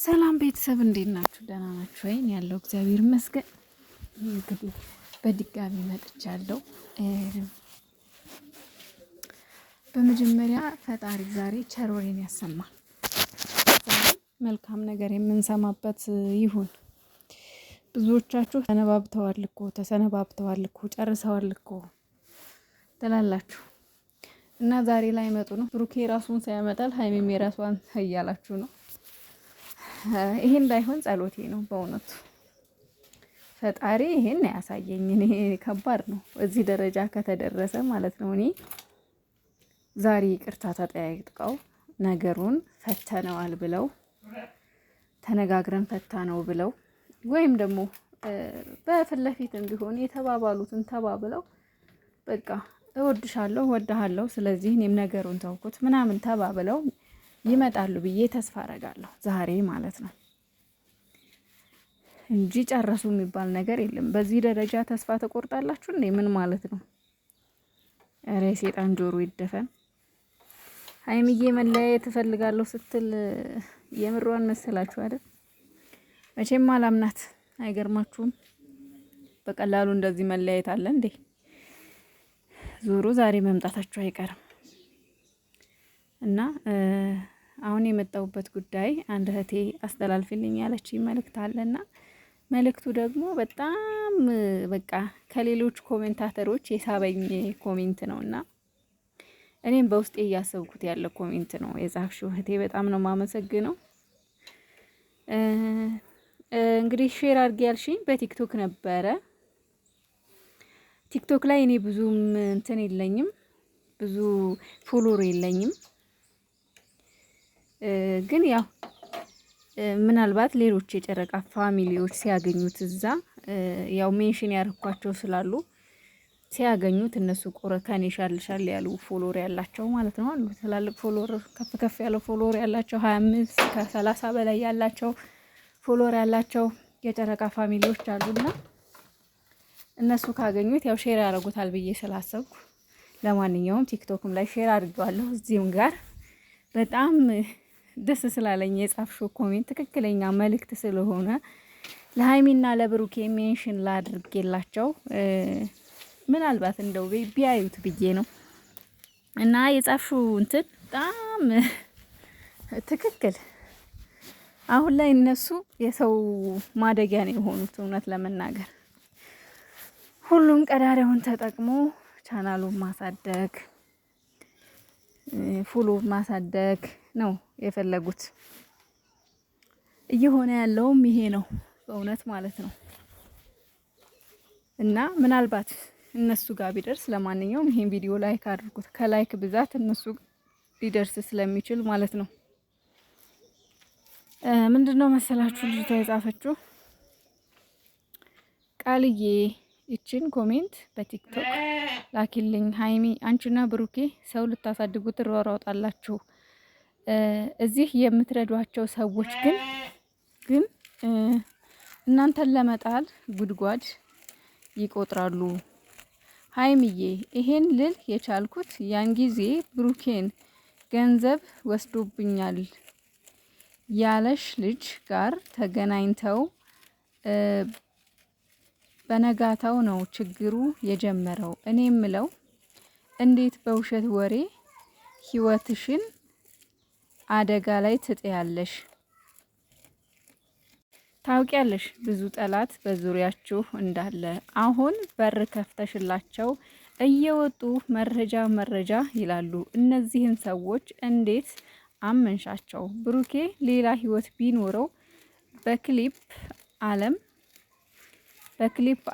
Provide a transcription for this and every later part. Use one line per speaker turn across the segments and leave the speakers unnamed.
ሰላም ቤተሰብ እንዴት ናችሁ? ደህና ናችሁ ወይ? ያለው እግዚአብሔር ይመስገን። እንግዲህ በድጋሚ መጥቻለሁ። በመጀመሪያ ፈጣሪ ዛሬ ቸር ወሬን ያሰማል። ዛሬ መልካም ነገር የምንሰማበት ይሁን። ብዙዎቻችሁ ተሰነባብተዋል እኮ ጨርሰዋል እኮ ትላላችሁ እና ዛሬ ላይ መጡ ነው። ብሩኬ ራሱን ሳያመጣል ሀይሚም የራሷን እያላችሁ ነው። ይሄ እንዳይሆን ጸሎቴ ነው። በእውነቱ ፈጣሪ ይሄን ያሳየኝ። እኔ ከባድ ነው እዚህ ደረጃ ከተደረሰ ማለት ነው። እኔ ዛሬ ይቅርታ ተጠያይቀው ነገሩን ፈተነዋል ብለው ተነጋግረን ፈታነው ብለው ወይም ደግሞ በፊት ለፊትም ቢሆን የተባባሉትን ተባብለው በቃ እወድሻለሁ እወድሃለሁ ስለዚህ እኔም ነገሩን ተውኩት ምናምን ተባብለው ይመጣሉ ብዬ ተስፋ አደርጋለሁ። ዛሬ ማለት ነው እንጂ ጨረሱ የሚባል ነገር የለም። በዚህ ደረጃ ተስፋ ተቆርጣላችሁ እንዴ? ምን ማለት ነው? ኧረ የሰይጣን ጆሮ ይደፈን። ሀይሚዬ መለያየት እፈልጋለሁ ስትል የምሯን መሰላችሁ አይደል? መቼም አላምናት። አይገርማችሁም? በቀላሉ እንደዚህ መለያየት አለ እንዴ? ዞሮ ዛሬ መምጣታችሁ አይቀርም እና አሁን የመጣሁበት ጉዳይ አንድ እህቴ አስተላልፊልኝ ያለችኝ መልእክት አለና መልእክቱ ደግሞ በጣም በቃ ከሌሎች ኮሜንታተሮች የሳበኝ ኮሜንት ነውና እኔም በውስጤ እያሰብኩት ያለ ኮሜንት ነው የጻፍሽው እህቴ። በጣም ነው የማመሰግነው። እንግዲህ ሼር አድርጌ ያልሽኝ በቲክቶክ ነበረ። ቲክቶክ ላይ እኔ ብዙም እንትን የለኝም፣ ብዙ ፎሎወር የለኝም። ግን ያው ምናልባት ሌሎች የጨረቃ ፋሚሊዎች ሲያገኙት እዛ ያው ሜንሽን ያርኳቸው ስላሉ ሲያገኙት እነሱ ከኔ ሻልሻል ያሉ ፎሎወር ያላቸው ማለት ነው አሉ። ትላልቅ ፎሎወር ከፍ ያለው ፎሎወር ያላቸው 25 ከ30 በላይ ያላቸው ፎሎወር ያላቸው የጨረቃ ፋሚሊዎች አሉና እነሱ ካገኙት ያው ሼር ያደርጉታል ብዬ ስላሰብኩ ለማንኛውም ቲክቶክም ላይ ሼር አድርጌዋለሁ። እዚህም ጋር በጣም ደስ ስላለኝ የጻፍሽው ኮሜንት ትክክለኛ መልእክት ስለሆነ ለሀይሚና ለብሩኬ ሜንሽን ላድርጌላቸው ምናልባት እንደው ቢያዩት ብዬ ነው። እና የጻፍሽው እንትን በጣም ትክክል። አሁን ላይ እነሱ የሰው ማደጊያ ነው የሆኑት። እውነት ለመናገር ሁሉም ቀዳዳውን ተጠቅሞ ቻናሉን ማሳደግ ፎሎ ማሳደግ ነው የፈለጉት። እየሆነ ያለውም ይሄ ነው በእውነት ማለት ነው። እና ምናልባት እነሱ ጋር ቢደርስ ለማንኛውም ይሄን ቪዲዮ ላይክ አድርጉት። ከላይክ ብዛት እነሱ ሊደርስ ስለሚችል ማለት ነው። ምንድነው መሰላችሁ ልጅቷ የጻፈችው ቃልዬ ይችን ኮሜንት በቲክቶክ ላኪልኝ። ሀይሚ አንቺና ብሩኬ ሰው ልታሳድጉ ትሯሯጣላችሁ። እዚህ የምትረዷቸው ሰዎች ግን እናንተን ለመጣል ጉድጓድ ይቆጥራሉ። ሀይሚዬ ይሄን ልል የቻልኩት ያን ጊዜ ብሩኬን ገንዘብ ወስዶብኛል ያለሽ ልጅ ጋር ተገናኝተው በነጋታው ነው ችግሩ የጀመረው። እኔ የምለው እንዴት በውሸት ወሬ ህይወትሽን አደጋ ላይ ትጥያለሽ? ታውቂያለሽ ብዙ ጠላት በዙሪያችሁ እንዳለ። አሁን በር ከፍተሽላቸው እየወጡ መረጃ ይላሉ። እነዚህን ሰዎች እንዴት አመንሻቸው? ብሩኬ ሌላ ህይወት ቢኖረው በክሊፕ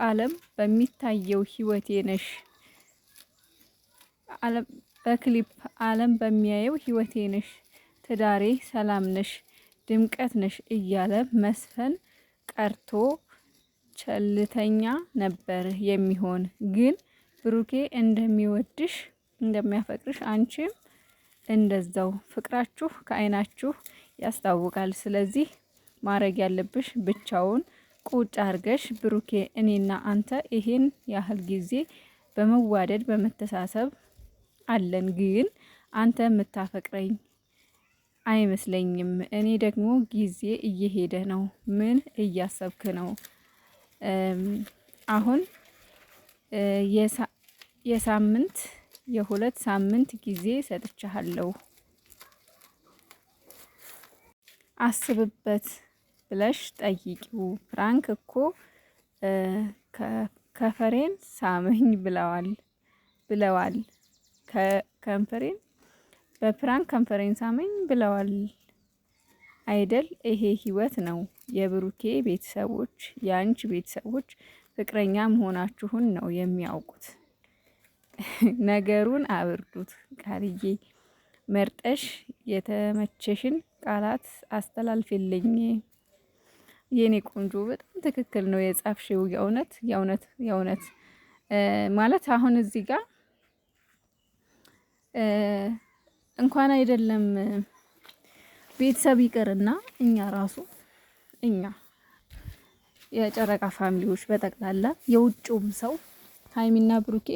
ዓለም በሚታየው ህይወቴ ነሽ በክሊፕ ዓለም በሚያየው ህይወቴ ነሽ፣ ትዳሬ ሰላም ነሽ፣ ድምቀት ነሽ እያለ መስፈን ቀርቶ ቸልተኛ ነበር የሚሆን። ግን ብሩኬ እንደሚወድሽ እንደሚያፈቅርሽ አንቺም እንደዛው ፍቅራችሁ ከአይናችሁ ያስታውቃል። ስለዚህ ማድረግ ያለብሽ ብቻውን ቁጭ አርገሽ ብሩኬ እኔና አንተ ይሄን ያህል ጊዜ በመዋደድ በመተሳሰብ አለን። ግን አንተ የምታፈቅረኝ አይመስለኝም። እኔ ደግሞ ጊዜ እየሄደ ነው። ምን እያሰብክ ነው? አሁን የሳምንት የሁለት ሳምንት ጊዜ ሰጥቻለሁ። አስብበት ብለሽ ጠይቂው። ፍራንክ እኮ ከንፈሬን ሳመኝ ብለዋል። ከንፈሬን በፕራንክ ከንፈሬን ሳመኝ ብለዋል አይደል? ይሄ ህይወት ነው። የብሩኬ ቤተሰቦች የአንቺ ቤተሰቦች ፍቅረኛ መሆናችሁን ነው የሚያውቁት። ነገሩን አብርዱት። ቃልዬ መርጠሽ የተመቸሽን ቃላት አስተላልፊልኝ። የኔ ቆንጆ በጣም ትክክል ነው የጻፍሽው። የእውነት ማለት አሁን እዚህ ጋር እንኳን አይደለም ቤተሰብ ይቅርና እኛ የጨረቃ ፋሚሊዎች በጠቅላላ የውጭውም ሰው ሀይሚና ብሩኬ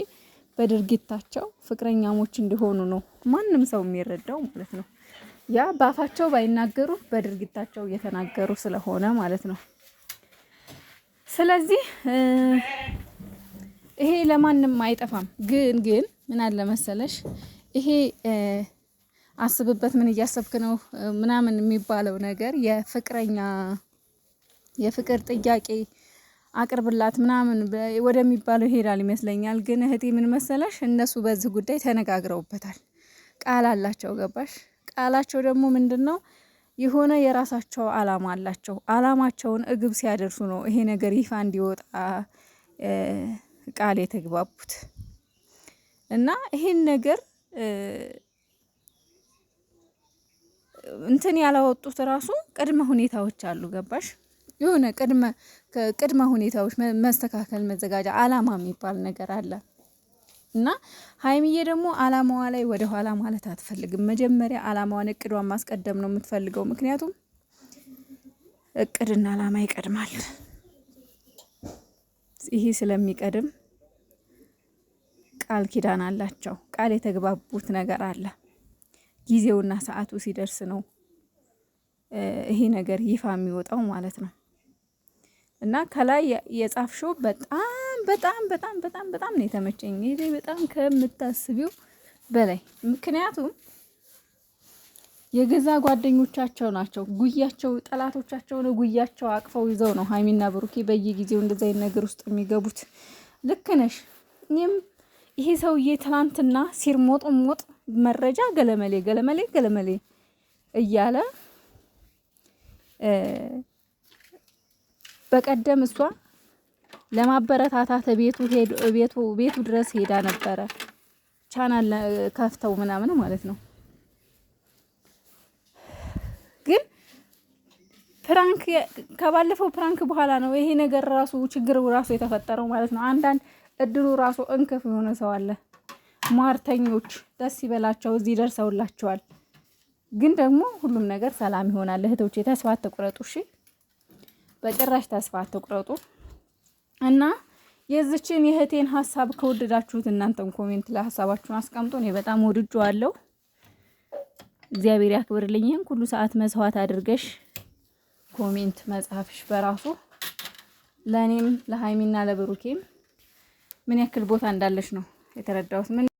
በድርጊታቸው ፍቅረኛሞች እንደሆኑ ነው ማንም ሰው የሚረዳው ማለት ነው። ያ ባፋቸው ባይናገሩ በድርጊታቸው እየተናገሩ ስለሆነ ማለት ነው። ስለዚህ ይሄ ለማንም አይጠፋም። ግን ምን አለ መሰለሽ ይሄ አስብበት ምን እያሰብክ ነው ምናምን የሚባለው ነገር የፍቅር ጥያቄ አቅርብላት ምናምን ወደሚባለው ይሄዳል ይመስለኛል። ግን እህቴ ምን መሰለሽ እነሱ በዚህ ጉዳይ ተነጋግረውበታል። ቃል አላቸው። ገባሽ? ቃላቸው ደግሞ ምንድነው? የሆነ የራሳቸው አላማ አላቸው። አላማቸውን እግብ ሲያደርሱ ነው ይሄ ነገር ይፋ እንዲወጣ ቃል የተግባቡት እና ይሄን ነገር እንትን ያላወጡት ራሱ ቅድመ ሁኔታዎች አሉ። ገባሽ? የሆነ ቅድመ ሁኔታዎች መስተካከል፣ መዘጋጃ፣ አላማ የሚባል ነገር አለ እና ሀይሚዬ ደግሞ አላማዋ ላይ ወደ ኋላ ማለት አትፈልግም። መጀመሪያ አላማዋን እቅዷን ማስቀደም ነው የምትፈልገው። ምክንያቱም እቅድና አላማ ይቀድማል። ይሄ ስለሚቀድም ቃል ኪዳን አላቸው። ቃል የተግባቡት ነገር አለ። ጊዜውና ሰዓቱ ሲደርስ ነው ይሄ ነገር ይፋ የሚወጣው ማለት ነው። እና ከላይ የጻፍሽው በጣም ነው የተመቸኝ። ይሄ በጣም ከምታስቢው በላይ ምክንያቱም የገዛ ጓደኞቻቸው ናቸው። ጉያቸው ጠላቶቻቸው ነው። ጉያቸው አቅፈው ይዘው ነው ሀይሚና ብሩኬ በየጊዜው እንደዛ አይነት ነገር ውስጥ የሚገቡት። ልክ ነሽ። እኔም ይሄ ሰውዬ ትናንትና ሲርሞጥ መረጃ ገለመሌ እያለ በቀደም እሷ ለማበረታታት ቤቱ ድረስ ሄዳ ነበረ። ቻናል ከፍተው ምናምን ማለት ነው። ግን ፕራንክ ከባለፈው ፕራንክ በኋላ ነው ይሄ ነገር ራሱ ችግሩ ራሱ የተፈጠረው ማለት ነው። አንዳንድ እድሉ ራሱ እንክፍ የሆነ ሰው አለ። ሟርተኞች ደስ ይበላቸው እዚህ ደርሰውላቸዋል። ግን ደግሞ ሁሉም ነገር ሰላም ይሆናል። እህቶቼ ተስፋ አትቁረጡ። እሺ በጭራሽ ተስፋ አትቁረጡ። እና የዚችን የእህቴን ሀሳብ ከወደዳችሁት እናንተም ኮሜንት ላይ ሀሳባችሁን አስቀምጡ። እኔ በጣም ወድጄዋለሁ። እግዚአብሔር ያክብርልኝ። ይሄን ሁሉ ሰዓት መስዋዕት አድርገሽ ኮሜንት መጻፍሽ በራሱ ለኔም ለሃይሚና ለብሩኬም ምን ያክል ቦታ እንዳለሽ ነው የተረዳሁት።